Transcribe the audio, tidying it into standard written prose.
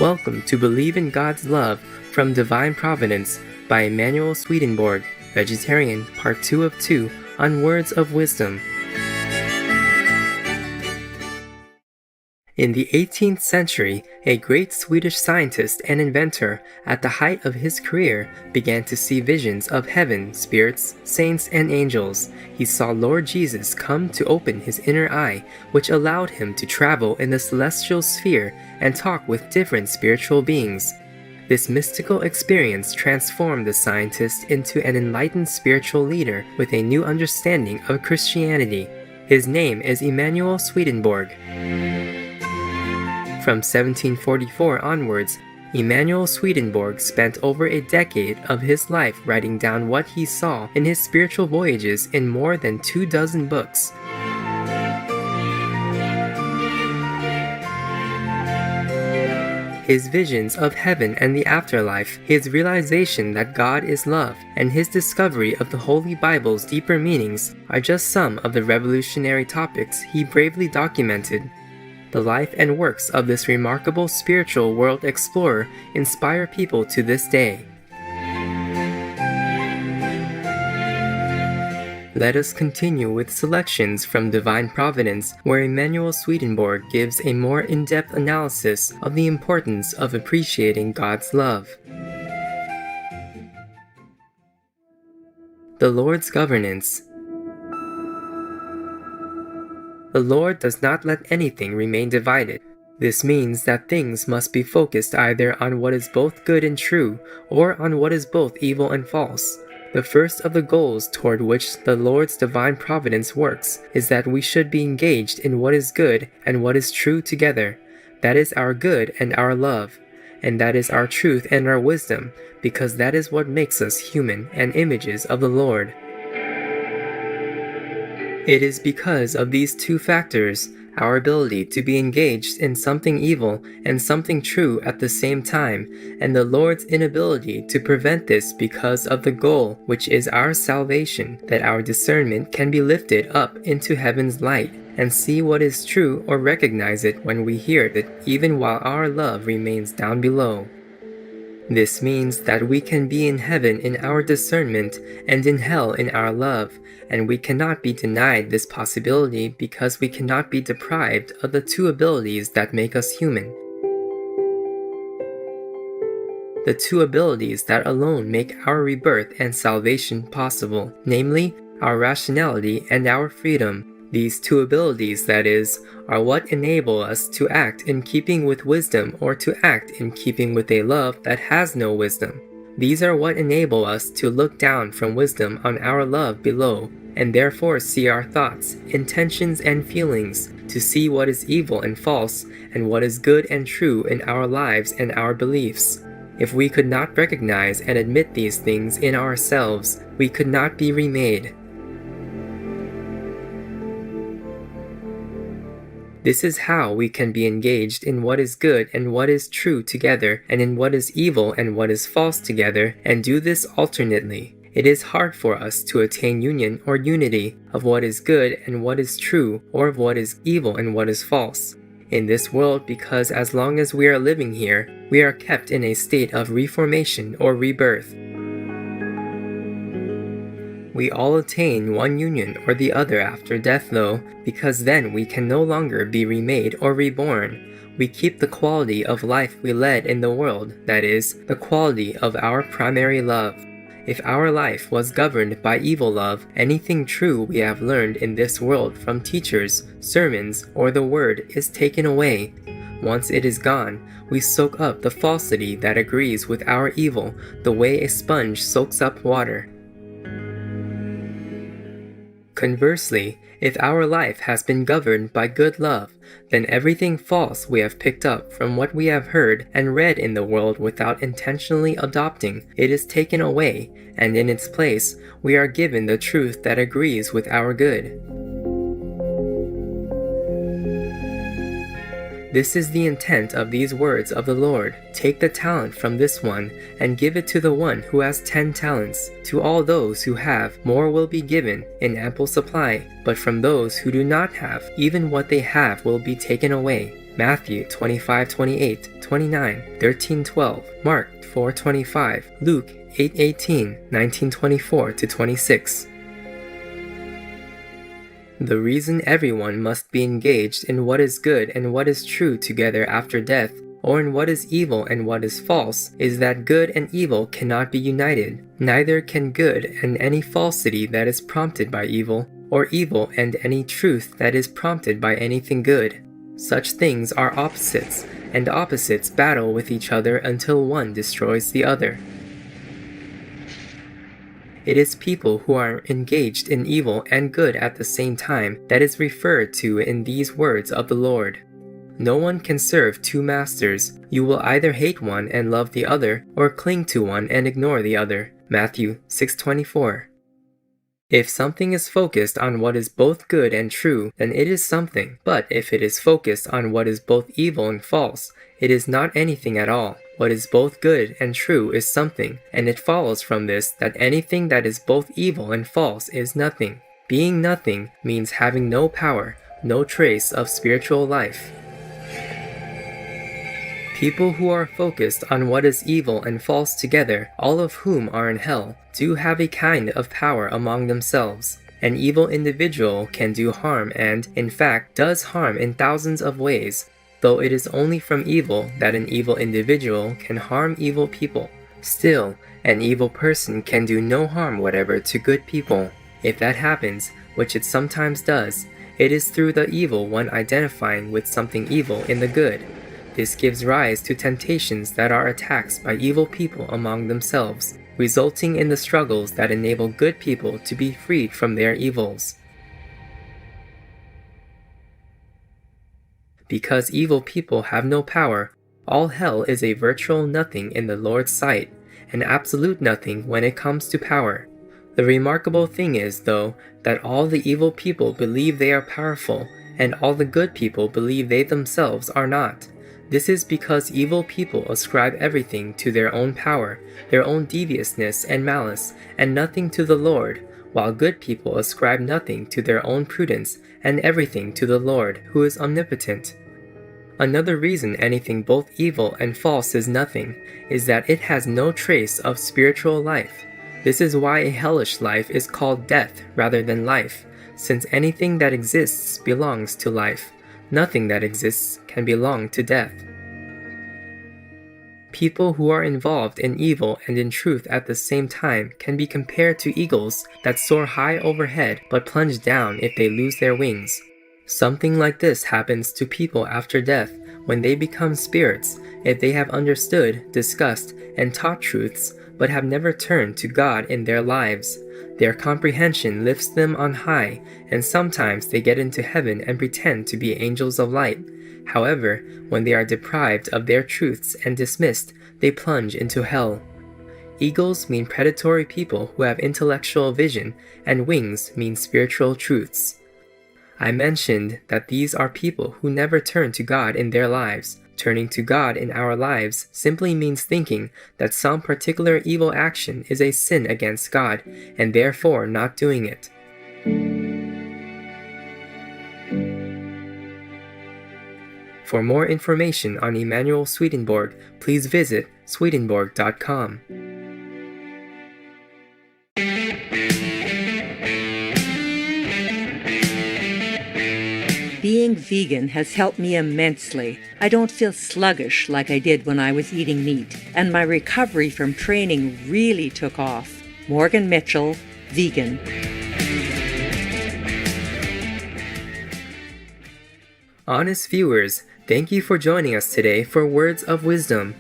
Welcome to Believe in God's Love from Divine Providence by Emanuel Swedenborg, Vegetarian, Part 2 of 2 on Words of Wisdom. In the 18th century, a great Swedish scientist and inventor, at the height of his career, began to see visions of heaven, spirits, saints, and angels. He saw Lord Jesus come to open his inner eye, which allowed him to travel in the celestial sphere and talk with different spiritual beings. This mystical experience transformed the scientist into an enlightened spiritual leader with a new understanding of Christianity. His name is Emanuel Swedenborg. From 1744 onwards, Emanuel Swedenborg spent over a decade of his life writing down what he saw in his spiritual voyages in more than 24 books. His visions of heaven and the afterlife, his realization that God is love, and his discovery of the Holy Bible's deeper meanings are just some of the revolutionary topics he bravely documented. The life and works of this remarkable spiritual world explorer inspire people to this day. Let us continue with selections from Divine Providence, where Emanuel Swedenborg gives a more in-depth analysis of the importance of appreciating God's love. The Lord's Governance. The Lord does not let anything remain divided. This means that things must be focused either on what is both good and true, or on what is both evil and false. The first of the goals toward which the Lord's divine providence works is that we should be engaged in what is good and what is true together. That is our good and our love, and that is our truth and our wisdom, because that is what makes us human and images of the Lord. It is because of these two factors, our ability to be engaged in something evil and something true at the same time, and the Lord's inability to prevent this because of the goal, which is our salvation, that our discernment can be lifted up into heaven's light and see what is true or recognize it when we hear it, even while our love remains down below. This means that we can be in heaven in our discernment and in hell in our love, and we cannot be denied this possibility because we cannot be deprived of the two abilities that make us human. The two abilities that alone make our rebirth and salvation possible, namely, our rationality and our freedom. These two abilities, that is, are what enable us to act in keeping with wisdom or to act in keeping with a love that has no wisdom. These are what enable us to look down from wisdom on our love below, and therefore see our thoughts, intentions, and feelings, to see what is evil and false, and what is good and true in our lives and our beliefs. If we could not recognize and admit these things in ourselves, we could not be remade. This is how we can be engaged in what is good and what is true together, and in what is evil and what is false together, and do this alternately. It is hard for us to attain union or unity of what is good and what is true, or of what is evil and what is false in this world, because as long as we are living here, we are kept in a state of reformation or rebirth. We all attain one union or the other after death, though, because then we can no longer be remade or reborn. We keep the quality of life we led in the world, that is, the quality of our primary love. If our life was governed by evil love, anything true we have learned in this world from teachers, sermons, or the Word is taken away. Once it is gone, we soak up the falsity that agrees with our evil, the way a sponge soaks up water. Conversely, if our life has been governed by good love, then everything false we have picked up from what we have heard and read in the world without intentionally adopting, it is taken away, and in its place, we are given the truth that agrees with our good. This is the intent of these words of the Lord. Take the talent from this one, and give it to the one who has 10 talents. To all those who have, more will be given, in ample supply. But from those who do not have, even what they have will be taken away. Matthew 25:28, 29, 13:12, Mark 4:25, Luke 8:18, 19:24-26. The reason everyone must be engaged in what is good and what is true together after death, or in what is evil and what is false, is that good and evil cannot be united. Neither can good and any falsity that is prompted by evil, or evil and any truth that is prompted by anything good. Such things are opposites, and opposites battle with each other until one destroys the other. It is people who are engaged in evil and good at the same time that is referred to in these words of the Lord. No one can serve two masters. You will either hate one and love the other, or cling to one and ignore the other. Matthew 6:24. If something is focused on what is both good and true, then it is something. But if it is focused on what is both evil and false, it is not anything at all. What is both good and true is something, and it follows from this that anything that is both evil and false is nothing. Being nothing means having no power, no trace of spiritual life. People who are focused on what is evil and false together, all of whom are in hell, do have a kind of power among themselves. An evil individual can do harm and, in fact, does harm in thousands of ways, though it is only from evil that an evil individual can harm evil people. Still, an evil person can do no harm whatever to good people. If that happens, which it sometimes does, it is through the evil one identifying with something evil in the good. This gives rise to temptations that are attacks by evil people among themselves, resulting in the struggles that enable good people to be freed from their evils. Because evil people have no power, all hell is a virtual nothing in the Lord's sight, an absolute nothing when it comes to power. The remarkable thing is, though, that all the evil people believe they are powerful, and all the good people believe they themselves are not. This is because evil people ascribe everything to their own power, their own deviousness and malice, and nothing to the Lord, while good people ascribe nothing to their own prudence, and everything to the Lord, who is omnipotent. Another reason anything both evil and false is nothing is that it has no trace of spiritual life. This is why a hellish life is called death rather than life, since anything that exists belongs to life. Nothing that exists can belong to death. People who are involved in evil and in truth at the same time can be compared to eagles that soar high overhead but plunge down if they lose their wings. Something like this happens to people after death when they become spirits, if they have understood, discussed, and taught truths, but have never turned to God in their lives. Their comprehension lifts them on high, and sometimes they get into heaven and pretend to be angels of light. However, when they are deprived of their truths and dismissed, they plunge into hell. Eagles mean predatory people who have intellectual vision, and wings mean spiritual truths. I mentioned that these are people who never turn to God in their lives. Turning to God in our lives simply means thinking that some particular evil action is a sin against God, and therefore not doing it. For more information on Emanuel Swedenborg, please visit swedenborg.com. Being vegan has helped me immensely. I don't feel sluggish like I did when I was eating meat, and my recovery from training really took off. Morgan Mitchell, vegan. Honest viewers, thank you for joining us today for Words of Wisdom,